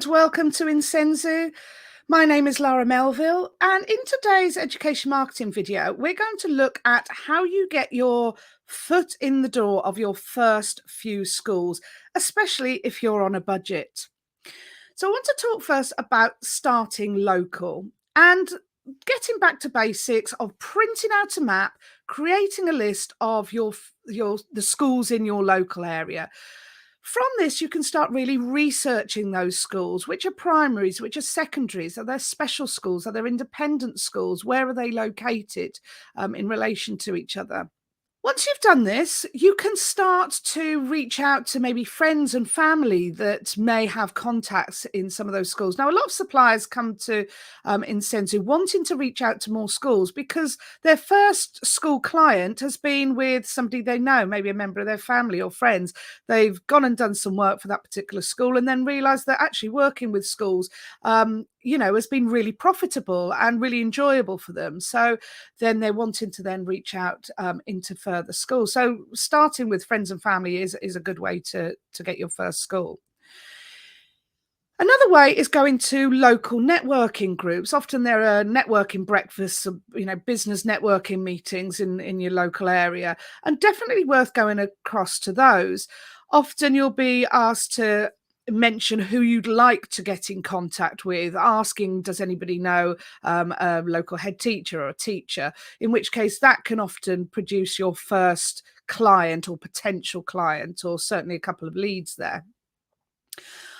and welcome to Insenzu. My name is Lara Melville, and in today's education marketing video, we're going to look at how you get your foot in the door of your first few schools, especially if you're on a budget. So I want to talk first about starting local and getting back to basics of printing out a map, creating a list of the schools in your local area. From this, you can start really researching those schools. Which are primaries, which are secondaries? Are there special schools? Are there independent schools? Where are they located in relation to each other? Once you've done this, you can start to reach out to maybe friends and family that may have contacts in some of those schools. Now, a lot of suppliers come to Insenzu wanting to reach out to more schools because their first school client has been with somebody they know, maybe a member of their family or friends. They've gone and done some work for that particular school and then realised that actually working with schools has been really profitable and really enjoyable for them. So then they're wanting to then reach out into further schools. So starting with friends and family is a good way to get your first school. Another way is going to local networking groups. Often there are networking breakfasts, business networking meetings in your local area, and definitely worth going across to those. Often you'll be asked to mention who you'd like to get in contact with, asking, does anybody know a local head teacher or a teacher? In which case that can often produce your first client or potential client, or certainly a couple of leads there.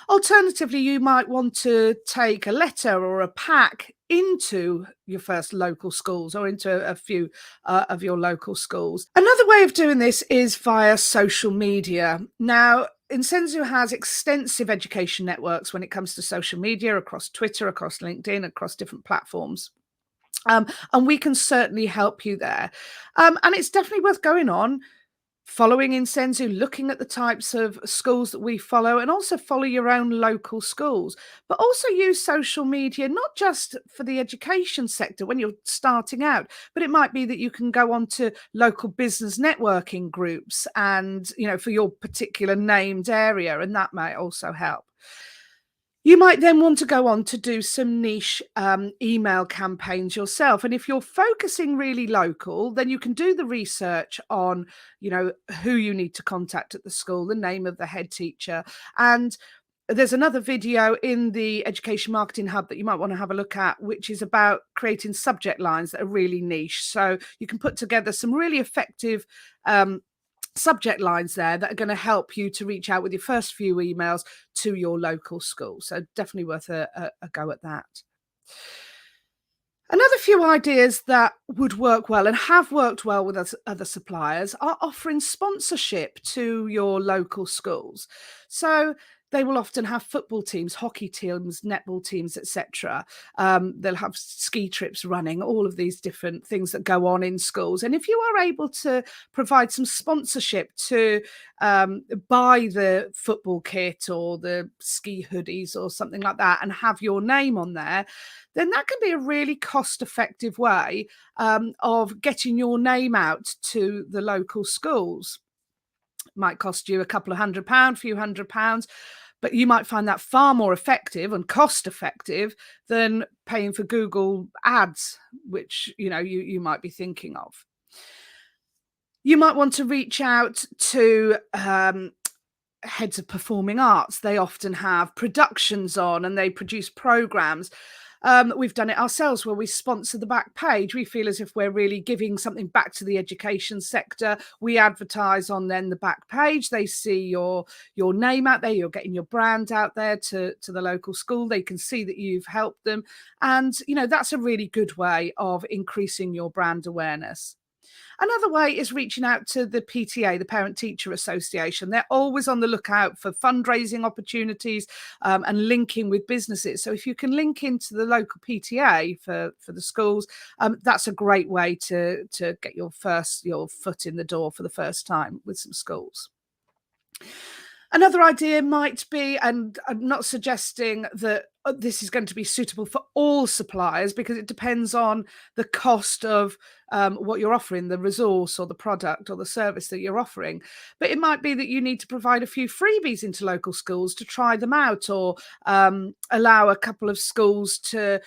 Alternatively, you might want to take a letter or a pack into your first local schools or into a few of your local schools. Another way of doing this is via social media. Now, Insenzu has extensive education networks when it comes to social media, across Twitter, across LinkedIn, across different platforms. And we can certainly help you there. And it's definitely worth going on, following Insenzu, looking at the types of schools that we follow, and also follow your own local schools, but also use social media, not just for the education sector when you're starting out, but it might be that you can go on to local business networking groups and, for your particular named area, and that might also help. You might then want to go on to do some niche email campaigns yourself. And if you're focusing really local, then you can do the research on, who you need to contact at the school, the name of the head teacher. And there's another video in the Education Marketing Hub that you might want to have a look at, which is about creating subject lines that are really niche. So you can put together some really effective subject lines there that are going to help you to reach out with your first few emails to your local school. So definitely worth a go at that. Another few ideas that would work well and have worked well with other suppliers are offering sponsorship to your local schools. So they will often have football teams, hockey teams, netball teams, etc. They'll have ski trips running, all of these different things that go on in schools. And if you are able to provide some sponsorship to buy the football kit or the ski hoodies or something like that and have your name on there, then that can be a really cost-effective way of getting your name out to the local schools. Might cost you a couple of £100, a few £100, but you might find that far more effective and cost effective than paying for Google ads, which you might be thinking of. You might want to reach out to heads of performing arts. They often have productions on and they produce programs. We've done it ourselves where we sponsor the back page. We feel as if we're really giving something back to the education sector. We advertise on then the back page. They see your name out there. You're getting your brand out there to the local school. They can see that you've helped them. And, that's a really good way of increasing your brand awareness. Another way is reaching out to the PTA, the Parent Teacher Association. They're always on the lookout for fundraising opportunities and linking with businesses. So if you can link into the local PTA for the schools, that's a great way to get your foot in the door for the first time with some schools. Another idea might be, and I'm not suggesting that this is going to be suitable for all suppliers because it depends on the cost of what you're offering, the resource or the product or the service that you're offering. But it might be that you need to provide a few freebies into local schools to try them out, or allow a couple of schools to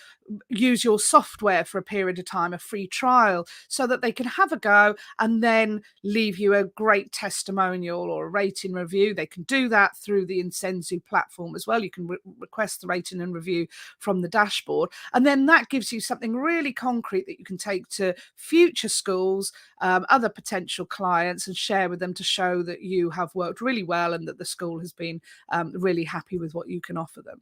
use your software for a period of time, a free trial, so that they can have a go and then leave you a great testimonial or a rating review. They can do that through the Insensu platform as well. You can request the rating and review from the dashboard, and then that gives you something really concrete that you can take to future schools, other potential clients, and share with them to show that you have worked really well and that the school has been really happy with what you can offer them.